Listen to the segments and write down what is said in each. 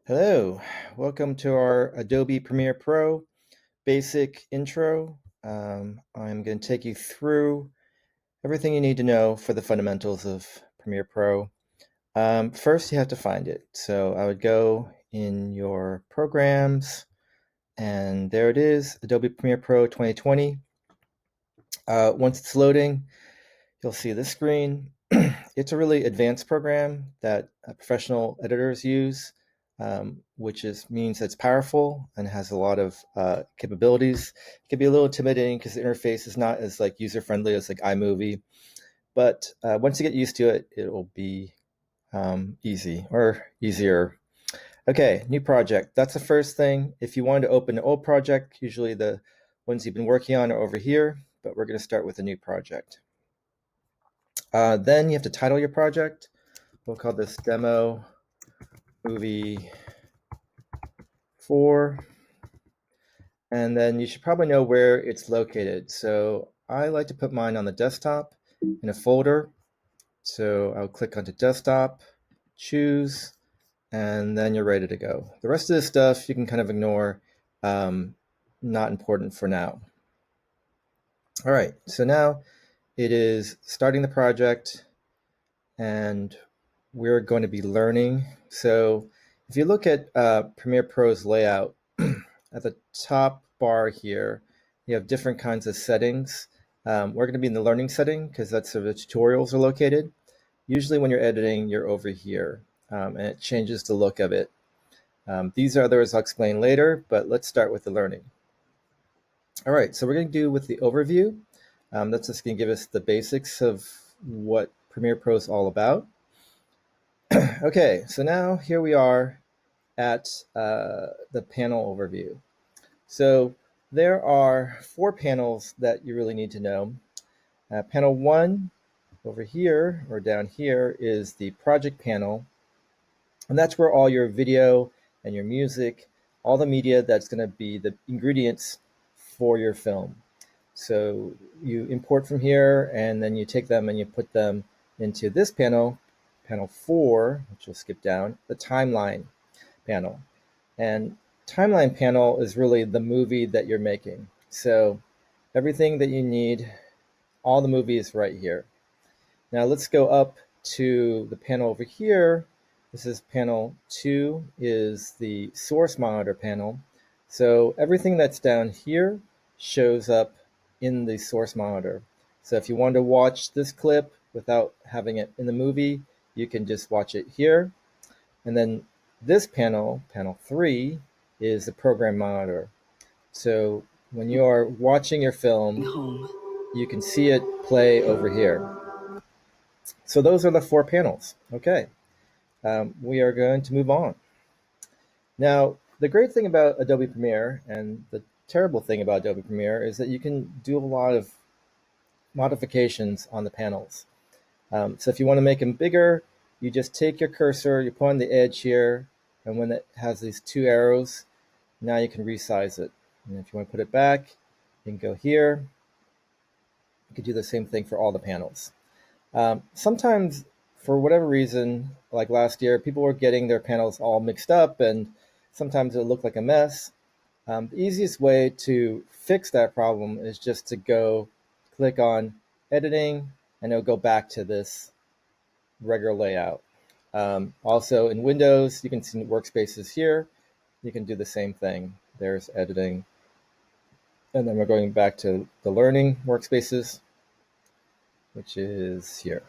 Hello, welcome to our Adobe Premiere Pro basic intro. I'm going to take you through everything you need to know for the fundamentals of Premiere Pro. First, you have to find it. So I would go in your programs, and there it is, Adobe Premiere Pro 2020. Once it's loading, you'll see this screen. It's a really advanced program that professional editors use, which means it's powerful and has a lot of capabilities. It can be a little intimidating because the interface is not as user-friendly as iMovie, but once you get used to it, it will be easy or easier. Okay, new project. That's the first thing. If you want to open an old project, usually the ones you've been working on are over here, but we're going to start with a new project. Then you have to title your project. We'll call this Demo Movie 4. And then you should probably know where it's located. So I like to put mine on the desktop in a folder. So I'll click onto desktop, choose, and then you're ready to go. The rest of this stuff you can kind of ignore, not important for now. All right, so now it is starting the project and we're going to be learning. So if you look at Premiere Pro's layout, at the top bar here, you have different kinds of settings. We're going to be in the learning setting because that's where the tutorials are located. Usually when you're editing, you're over here, and it changes the look of it. These are others I'll explain later, but let's start with the learning. All right, so we're going to do with the overview. That's just going to give us the basics of what Premiere Pro is all about. Okay, so now here we are at the panel overview. So there are 4 panels that you really need to know. Panel 1 over here or down here is the project panel, and that's where all your video and your music, all the media that's going to be the ingredients for your film. So you import from here and then you take them and you put them into this panel, panel 4, which we'll skip down, the timeline panel. And timeline panel is really the movie that you're making. So everything that you need, all the movie is right here. Now let's go up to the panel over here. This is panel 2, is the source monitor panel. So everything that's down here shows up in the source monitor. So if you want to watch this clip without having it in the movie, you can just watch it here. And then this panel, panel 3, is the program monitor. So when you are watching your film, you can see it play over here. So those are the 4 panels. Okay, we are going to move on. Now, the great thing about Adobe Premiere and the terrible thing about Adobe Premiere is that you can do a lot of modifications on the panels. So if you want to make them bigger, you just take your cursor, you put on the edge here, and when it has these 2 arrows, now you can resize it. And if you want to put it back, you can go here. You can do the same thing for all the panels. Sometimes, for whatever reason, like last year, people were getting their panels all mixed up, and sometimes it looked like a mess. The easiest way to fix that problem is just to go click on Editing, and it'll go back to this regular layout. Also in Windows, you can see workspaces here. You can do the same thing. There's Editing. And then we're going back to the Learning workspaces, which is here.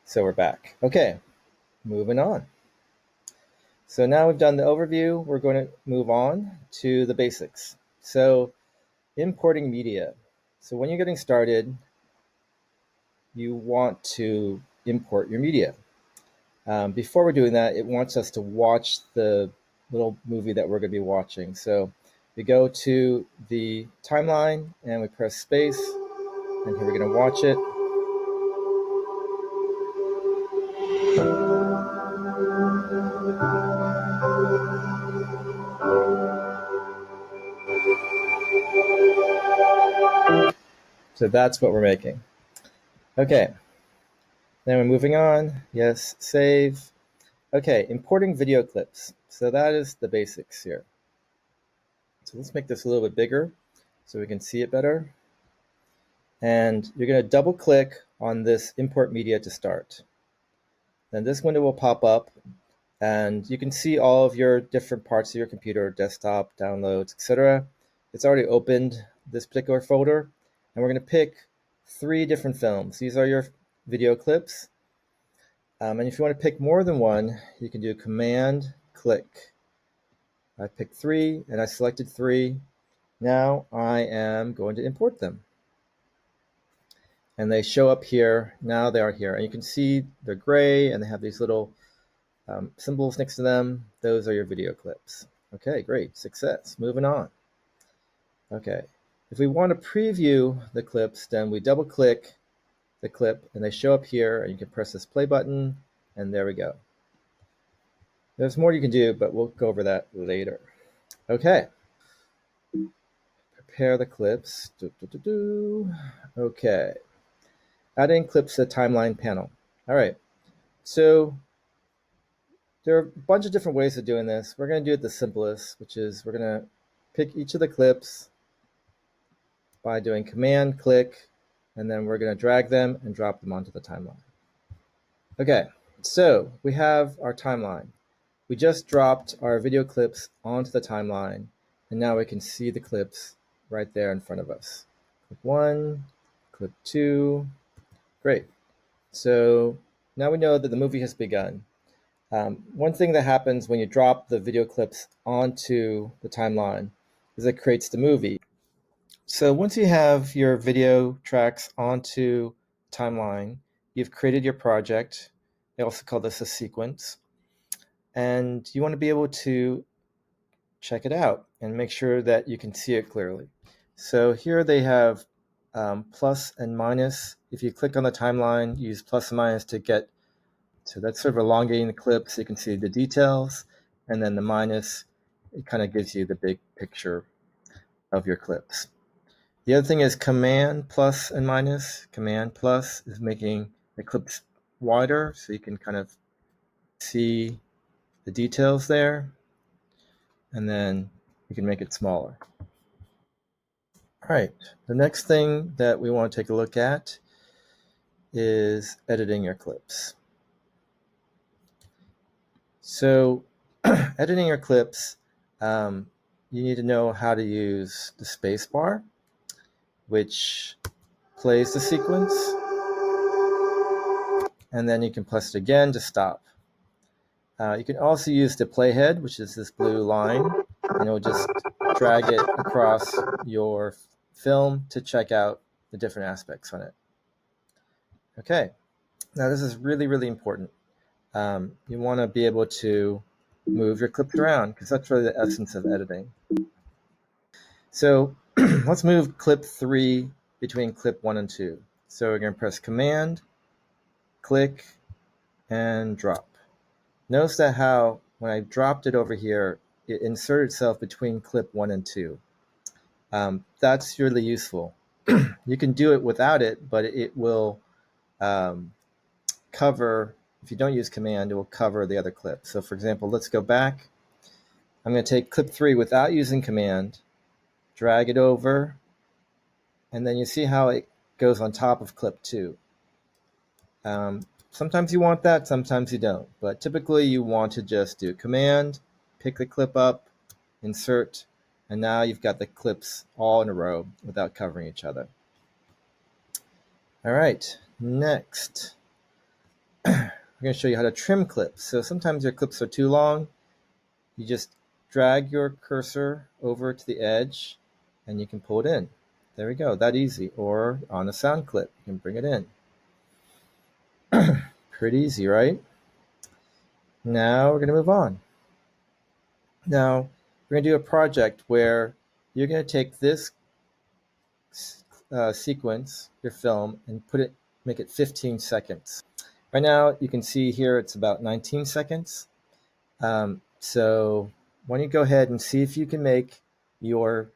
So we're back. Okay, moving on. So now we've done the overview, we're going to move on to the basics. So importing media. So when you're getting started, you want to import your media. Before we're doing that, it wants us to watch the little movie that we're going to be watching. So we go to the timeline and we press space, and here we're going to watch it. So that's what we're making. Okay, then we're moving on. Yes, save. Okay, importing video clips. So that is the basics here. So let's make this a little bit bigger so we can see it better. And you're going to double click on this import media to start. Then this window will pop up and you can see all of your different parts of your computer, desktop, downloads, etc. It's already opened this particular folder, and we're going to pick 3 different films. These are your video clips. And if you want to pick more than one, you can do Command click. I picked 3 and I selected 3. Now I am going to import them. And they show up here. Now they are here. And you can see they're gray and they have these little symbols next to them. Those are your video clips. Okay, great, success. Moving on. Okay, if we want to preview the clips, then we double click the clip and they show up here, and you can press this play button, and there we go. There's more you can do, but we'll go over that later. Okay, prepare the clips. Okay, adding clips to the timeline panel. All right, so there are a bunch of different ways of doing this. We're going to do it the simplest, which is we're going to pick each of the clips by doing Command click, and then we're going to drag them and drop them onto the timeline. Okay, so we have our timeline. We just dropped our video clips onto the timeline, and now we can see the clips right there in front of us. Clip 1, clip 2, great. So now we know that the movie has begun. One thing that happens when you drop the video clips onto the timeline is it creates the movie. So once you have your video tracks onto timeline, you've created your project. I also call this a sequence. And you want to be able to check it out and make sure that you can see it clearly. So here they have plus and minus. If you click on the timeline, use plus and minus to get, so that's sort of elongating the clip so you can see the details. And then the minus, it kind of gives you the big picture of your clips. The other thing is Command plus and minus. Command plus is making the clips wider so you can kind of see the details there. And then you can make it smaller. All right, the next thing that we want to take a look at is editing your clips. So editing your clips, you need to know how to use the space bar, which plays the sequence, and then you can press it again to stop. You can also use the playhead, which is this blue line, and it'll just drag it across your film to check out the different aspects on it. Okay, now this is really, really important. You want to be able to move your clips around because that's really the essence of editing. So let's move clip 3 between clip 1 and 2. So we're going to press Command, click, and drop. Notice that how when I dropped it over here, it inserted itself between clip 1 and 2. That's really useful. You can do it without it, but it will cover, if you don't use Command, it will cover the other clip. So for example, let's go back. I'm going to take clip 3 without using Command, drag it over, and then you see how it goes on top of clip 2. Sometimes you want that, sometimes you don't. But typically you want to just do Command, pick the clip up, insert, and now you've got the clips all in a row without covering each other. All right, next. We're going to show you how to trim clips. So sometimes your clips are too long. You just drag your cursor over to the edge and you can pull it in. There we go, that easy. Or on a sound clip, you can bring it in. Pretty easy, right? Now we're going to move on. Now we're going to do a project where you're going to take this sequence, your film, and make it 15 seconds. Right now you can see here it's about 19 seconds. So why don't you go ahead and see if you can make your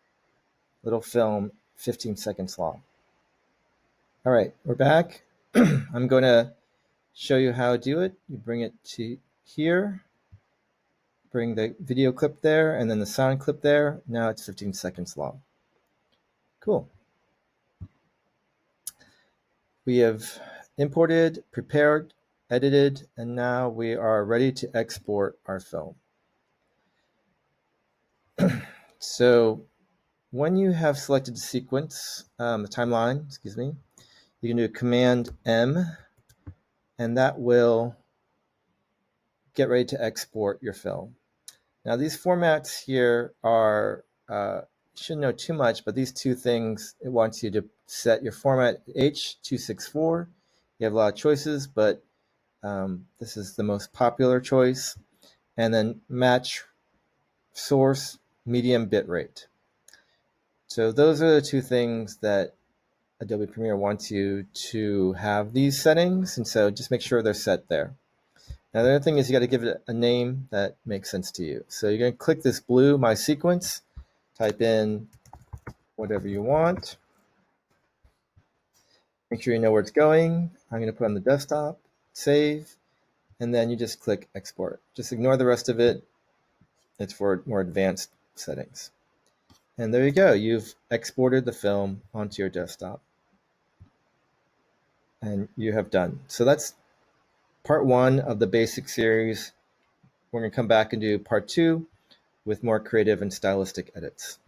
little film 15 seconds long. All right, we're back. I'm going to show you how to do it. You bring it to here, bring the video clip there, and then the sound clip there. Now it's 15 seconds long. Cool. We have imported, prepared, edited, and now we are ready to export our film. So when you have selected the sequence, the timeline, excuse me, you can do Command M, and that will get ready to export your film. Now these formats here are, shouldn't know too much, but these two things, it wants you to set your format H.264. You have a lot of choices, but this is the most popular choice. And then match source medium bitrate. So those are the two things that Adobe Premiere wants you to have these settings, and so just make sure they're set there. Now the other thing is you got to give it a name that makes sense to you. So you're going to click this blue My Sequence, type in whatever you want. Make sure you know where it's going. I'm going to put on the desktop, save, and then you just click export. Just ignore the rest of it. It's for more advanced settings. And there you go. You've exported the film onto your desktop. And you have done. So that's part one of the basic series. We're going to come back and do part two with more creative and stylistic edits.